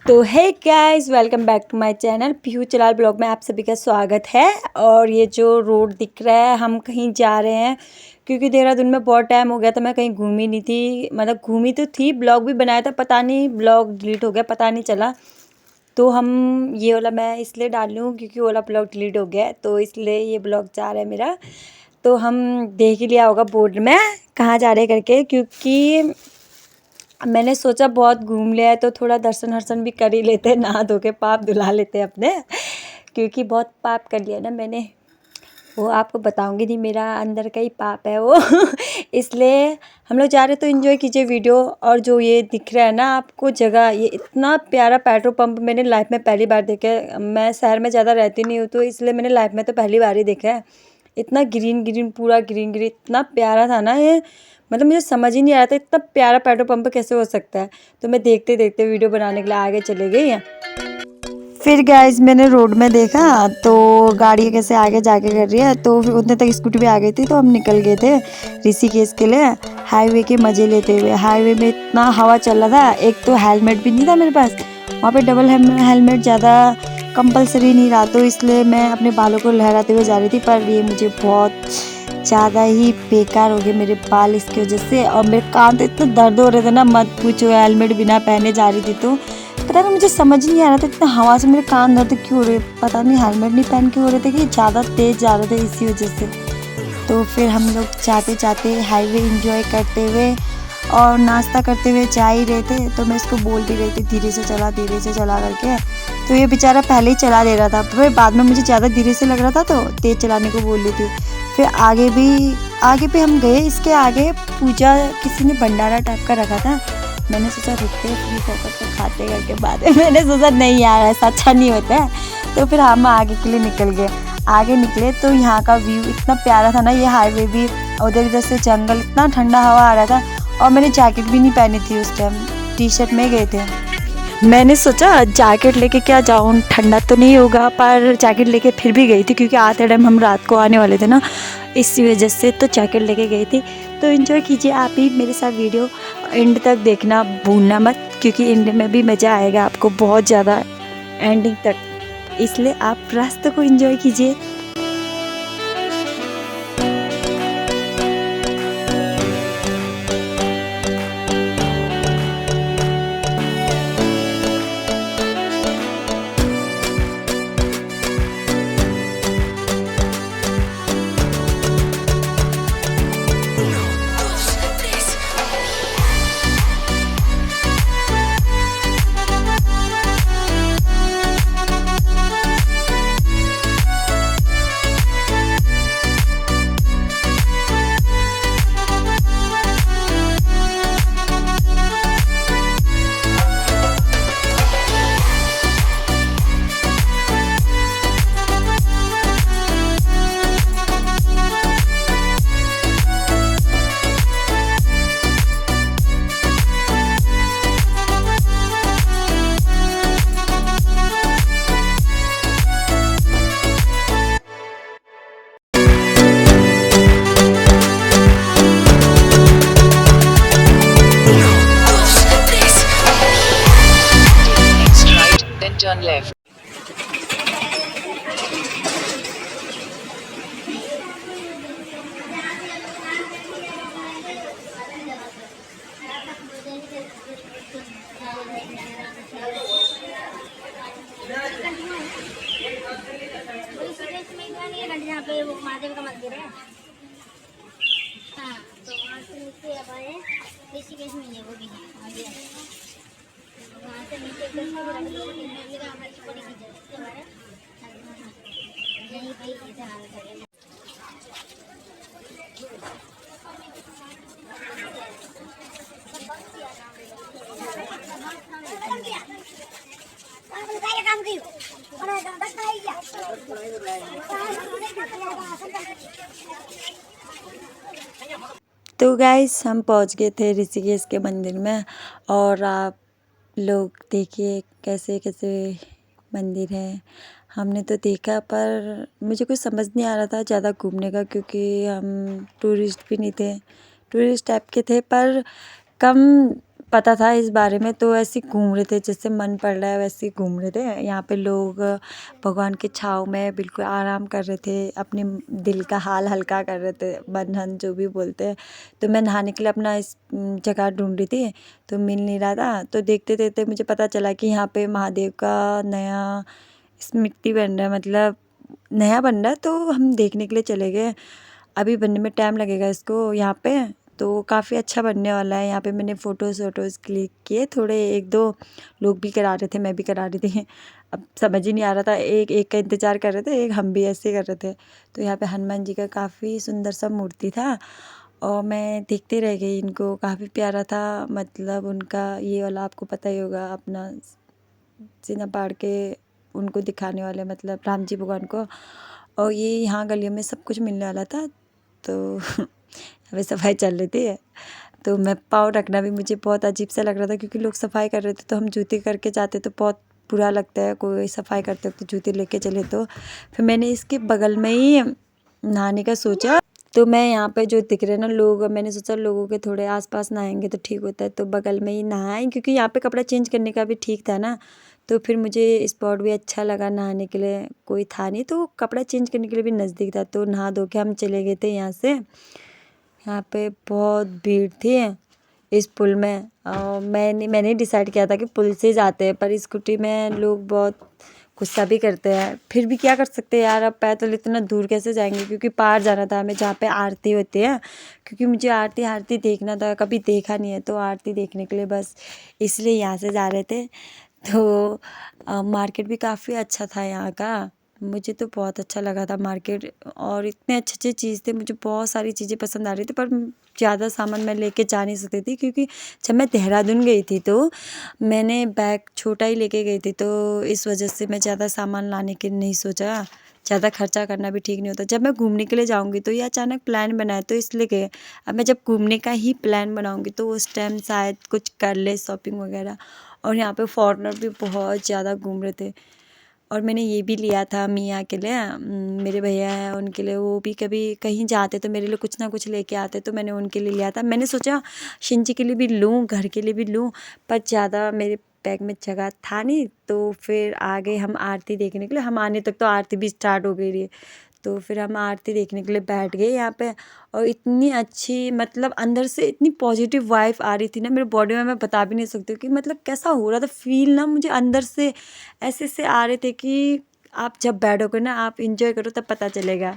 तो hey guys, welcome back to my channel Pihu चलाल blog में आप सभी का स्वागत है। और ये जो रोड दिख रहा है, हम कहीं जा रहे हैं क्योंकि देहरादून में बहुत टाइम हो गया था, मैं कहीं घूमी नहीं थी। मतलब घूमी तो थी, ब्लॉग भी बनाया था, पता नहीं ब्लॉग डिलीट हो गया, पता नहीं चला। तो हम ये वाला मैं इसलिए डाल रही हूँ क्योंकि वो वाला ब्लॉग डिलीट हो गया है, तो इसलिए ये ब्लॉग जा रहा है मेरा। तो हम देख ही लिया होगा बोर्ड में कहाँ जा रहे करके, क्योंकि मैंने सोचा बहुत घूम लिया है तो थोड़ा दर्शन हर्शन भी कर ही लेते हैं, नहा धो के पाप धुला लेते हैं अपने, क्योंकि बहुत पाप कर लिया ना मैंने। वो आपको बताऊंगी नहीं, मेरा अंदर का ही पाप है वो इसलिए हम लोग जा रहे तो एंजॉय कीजिए वीडियो। और जो ये दिख रहा है ना आपको जगह, ये इतना प्यारा पेट्रोल पंप मैंने लाइफ में पहली बार देखा है। मैं शहर में ज़्यादा रहती नहीं हूँ तो इसलिए मैंने लाइफ में तो पहली बार ही देखा है। इतना ग्रीन ग्रीन, पूरा ग्रीन ग्रीन, इतना प्यारा था ना ये। मतलब मुझे समझ ही नहीं आ रहा था इतना प्यारा पेट्रोल पंप कैसे हो सकता है। तो मैं देखते देखते वीडियो बनाने के लिए आगे चले गई। फिर गाइस मैंने रोड में देखा तो गाड़ी कैसे आगे जाके कर रही है, तो फिर उतने तक स्कूटी भी आ गई थी, तो हम निकल गए थे ऋषिकेश के लिए हाईवे के मज़े लेते हुए। हाईवे में इतना हवा चल रहा था, एक तो हेलमेट भी नहीं था मेरे पास, वहाँ पे डबल हेलमेट ज़्यादा कंपलसरी नहीं रहा, तो इसलिए मैं अपने बालों को लहराते हुए जा रही थी। पर ये मुझे बहुत ज़्यादा ही बेकार हो गए मेरे बाल इसकी वजह से, और मेरे कान तो इतना दर्द हो रहे थे ना, मत पूछो। हेलमेट बिना पहने जा रही थी तो पता नहीं, मुझे समझ नहीं आ रहा था इतना हवा से मेरे कान दर्द क्यों हो रहे, पता नहीं हेलमेट नहीं पहन के हो रहे थे कि ज़्यादा तेज़ जा रहे थे इसी वजह से। तो फिर हम लोग जाते जाते हाईवे एंजॉय करते हुए और नाश्ता करते हुए जा ही रहे थे। तो मैं इसको बोल भी रही थी धीरे से चला करके, तो ये बेचारा पहले ही चला दे रहा था। फिर बाद में मुझे ज़्यादा धीरे से लग रहा था तो तेज़ चलाने को बोल रही थी। फिर आगे पे हम गए, इसके आगे पूजा किसी ने भंडारा टाइप का रखा था। मैंने सोचा रुकते फ्री होकर तो खाते करके, बाद में मैंने सोचा नहीं यार ऐसा अच्छा नहीं होता है। तो फिर हम आगे के लिए निकल गए। आगे निकले तो यहाँ का व्यू इतना प्यारा था ना, ये हाईवे भी, उधर इधर से जंगल, इतना ठंडा हवा आ रहा था। और मैंने जैकेट भी नहीं पहनी थी उस टाइम, टी शर्ट में गए थे। मैंने सोचा जैकेट लेके क्या जाऊँ, ठंडा तो नहीं होगा, पर जैकेट लेके फिर भी गई थी क्योंकि आते टाइम हम रात को आने वाले थे ना, इसी वजह से तो जैकेट लेके गई थी। तो एंजॉय कीजिए आप भी मेरे साथ वीडियो, एंड तक देखना भूलना मत, क्योंकि एंड में भी मज़ा आएगा आपको बहुत ज़्यादा, एंडिंग तक, इसलिए आप रास्ते को एंजॉय कीजिए। Turn left. जहाँ पे वो महादेव का मंदिर है, हाँ, तो वहाँ से नीचे अब आए ऋषिकेश में, ये वो भी है वहाँ से नीचे हमारी बड़ी यहीं पे इधर करें। तो गाइस हम पहुंच गए थे ऋषिकेश के मंदिर में, और आप लोग देखिए कैसे कैसे मंदिर है। हमने तो देखा पर मुझे कुछ समझ नहीं आ रहा था ज़्यादा घूमने का, क्योंकि हम टूरिस्ट भी नहीं थे, टूरिस्ट टाइप के थे पर कम पता था इस बारे में, तो ऐसे ही घूम रहे थे, जैसे मन पड़ रहा है वैसे ही घूम रहे थे। यहाँ पे लोग भगवान की छाँव में बिल्कुल आराम कर रहे थे, अपने दिल का हाल हल्का कर रहे थे, मन धन जो भी बोलते हैं। तो मैं नहाने के लिए अपना इस जगह ढूंढ रही थी, तो मिल नहीं रहा था। तो देखते देखते मुझे पता चला कि यहाँ पे महादेव का नया स्मृति बन रहा है, मतलब नया बन रहा है। तो हम देखने के लिए चले गए। अभी बनने में टाइम लगेगा इसको यहाँ पे, तो काफ़ी अच्छा बनने वाला है। यहाँ पे मैंने फ़ोटोज़ वोटोज़ क्लिक किए, थोड़े एक दो लोग भी करा रहे थे, मैं भी करा रही थी। अब समझ ही नहीं आ रहा था, एक एक का इंतज़ार कर रहे थे, एक हम भी ऐसे ही कर रहे थे। तो यहाँ पे हनुमान जी का काफ़ी सुंदर सा मूर्ति था और मैं देखते रह गई इनको, काफ़ी प्यारा था। मतलब उनका ये वाला आपको पता ही होगा, अपना सीना फाड़ के उनको दिखाने वाले, मतलब राम जी भगवान को। और ये यहाँ गलियों में सब कुछ मिलने वाला था। तो अभी सफाई चल रही थी, तो मैं पाँव रखना भी मुझे बहुत अजीब सा लग रहा था, क्योंकि लोग सफाई कर रहे थे तो हम जूते करके जाते तो बहुत बुरा लगता है, कोई सफाई करते वक्त तो जूते लेके चले। तो फिर मैंने इसके बगल में ही नहाने का सोचा। तो मैं यहाँ पे जो दिख रहे ना लोग, मैंने सोचा लोगों के थोड़े आसपास नहाएंगे तो ठीक होता है, तो बगल में ही नहाए, क्योंकि यहाँ पे कपड़ा चेंज करने का भी ठीक था ना। तो फिर मुझे स्पॉट भी अच्छा लगा नहाने के लिए, कोई था नहीं तो कपड़ा चेंज करने के लिए भी नज़दीक था। तो नहा धो के हम चले गए थे यहाँ से। यहाँ पे बहुत भीड़ थी इस पुल में, और मैंने डिसाइड किया था कि पुल से जाते हैं, पर स्कूटी में लोग बहुत गुस्सा भी करते हैं। फिर भी क्या कर सकते हैं यार, अब पैदल इतना दूर कैसे जाएंगे, क्योंकि पार जाना था हमें जहाँ पे आरती होती है। क्योंकि मुझे आरती देखना था, कभी देखा नहीं है, तो आरती देखने के लिए बस इसलिए यहाँ से जा रहे थे। तो मार्केट भी काफ़ी अच्छा था यहाँ का, मुझे तो बहुत अच्छा लगा था मार्केट। और इतने अच्छे अच्छे चीज़ थे, मुझे बहुत सारी चीज़ें पसंद आ रही थी, पर ज़्यादा सामान मैं लेके जा नहीं सकती थी, क्योंकि जब मैं देहरादून गई थी तो मैंने बैग छोटा ही लेके गई थी। तो इस वजह से मैं ज़्यादा सामान लाने के नहीं सोचा, ज़्यादा खर्चा करना भी ठीक नहीं होता। जब मैं घूमने के लिए जाऊँगी तो ये अचानक प्लान बनाया तो इसलिए गए। अब मैं जब घूमने का ही प्लान बनाऊँगी तो उस टाइम शायद कुछ कर ले शॉपिंग वगैरह। और यहाँ पे फॉरेनर भी बहुत ज़्यादा घूम रहे थे। और मैंने ये भी लिया था मियाँ के लिए, मेरे भैया हैं उनके लिए, वो भी कभी कहीं जाते तो मेरे लिए कुछ ना कुछ लेके आते, तो मैंने उनके लिए लिया था। मैंने सोचा शिंजी के लिए भी लूँ, घर के लिए भी लूँ, पर ज़्यादा मेरे बैग में जगह था नहीं। तो फिर आगे हम आरती देखने के लिए, हम आने तक तो आरती भी स्टार्ट हो गई थी। तो फिर हम आरती देखने के लिए बैठ गए यहाँ पे। और इतनी अच्छी, मतलब अंदर से इतनी पॉजिटिव वाइब आ रही थी ना मेरे बॉडी में, मैं बता भी नहीं सकती हूँ कि मतलब कैसा हो रहा था फील ना, मुझे अंदर से ऐसे से आ रहे थे कि आप जब बैठोगे ना, आप इंजॉय करो तब पता चलेगा।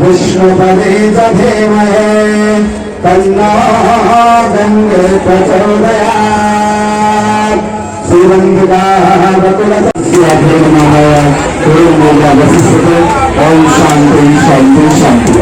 विष्णुपदे च धीमहि तन्नो गङ्गे प्रचोदयात् श्रीरङ्गिकाः वकुलस्य नमः ओम शांति शांति शांति।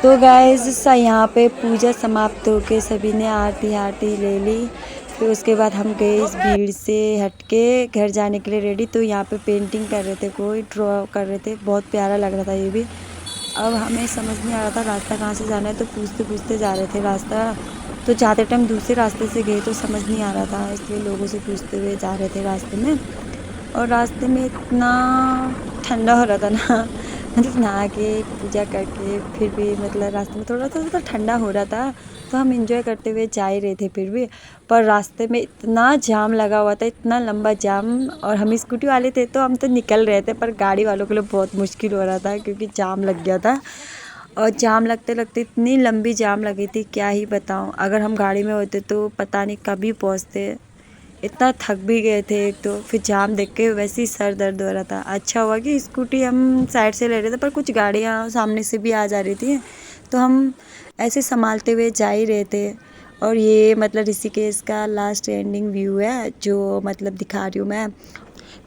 तो गाइस यहाँ पे पूजा समाप्त होके सभी ने आरती ले ली। फिर उसके बाद हम गए इस भीड़ से हट के घर जाने के लिए रेडी। तो यहाँ पे पेंटिंग कर रहे थे, कोई ड्रॉ कर रहे थे, बहुत प्यारा लग रहा था ये भी। अब हमें समझ नहीं आ रहा था रास्ता कहाँ से जाना है, तो पूछते पूछते जा रहे थे रास्ता। तो जाते टाइम दूसरे रास्ते से गए तो समझ नहीं आ रहा था, इसलिए लोगों से पूछते हुए जा रहे थे रास्ते में। और रास्ते में इतना ठंडा हो रहा था ना, मतलब नहा के पूजा करके फिर भी मतलब रास्ते में थोड़ा सा ठंडा हो रहा था, तो हम एंजॉय करते हुए जा ही रहे थे फिर भी। पर रास्ते में इतना जाम लगा हुआ था, इतना लंबा जाम। और हम स्कूटी वाले थे तो हम तो निकल रहे थे, पर गाड़ी वालों के लिए बहुत मुश्किल हो रहा था क्योंकि जाम लग गया था। और जाम लगते लगते इतनी लंबी जाम लगी थी, क्या ही बताऊँ। अगर हम गाड़ी में होते तो पता नहीं कभी पहुँचते, इतना थक भी गए थे, एक तो फिर जाम देख के वैसे ही सर दर्द हो रहा था। अच्छा हुआ कि स्कूटी हम साइड से ले रहे थे, पर कुछ गाड़ियाँ सामने से भी आ जा रही थी, तो हम ऐसे संभालते हुए जा ही रहे थे। और ये मतलब ऋषिकेश का लास्ट एंडिंग व्यू है जो मतलब दिखा रही हूँ मैं।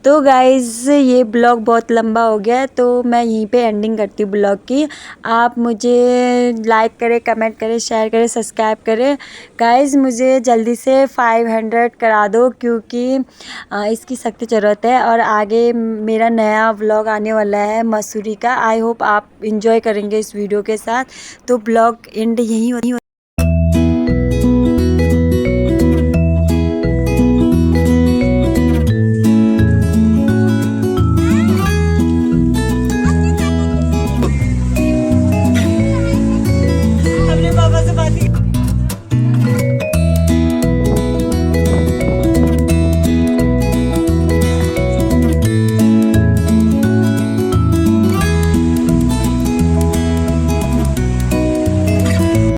तो गाइज़ ये ब्लॉग बहुत लंबा हो गया है, तो मैं यहीं पे एंडिंग करती हूँ ब्लॉग की। आप मुझे लाइक करें, कमेंट करें, शेयर करें, सब्सक्राइब करें। गाइज़ मुझे जल्दी से 500 करा दो, क्योंकि इसकी सख्त ज़रूरत है। और आगे मेरा नया व्लॉग आने वाला है मसूरी का। आई होप आप इंजॉय करेंगे इस वीडियो के साथ। तो ब्लॉग एंड यहीं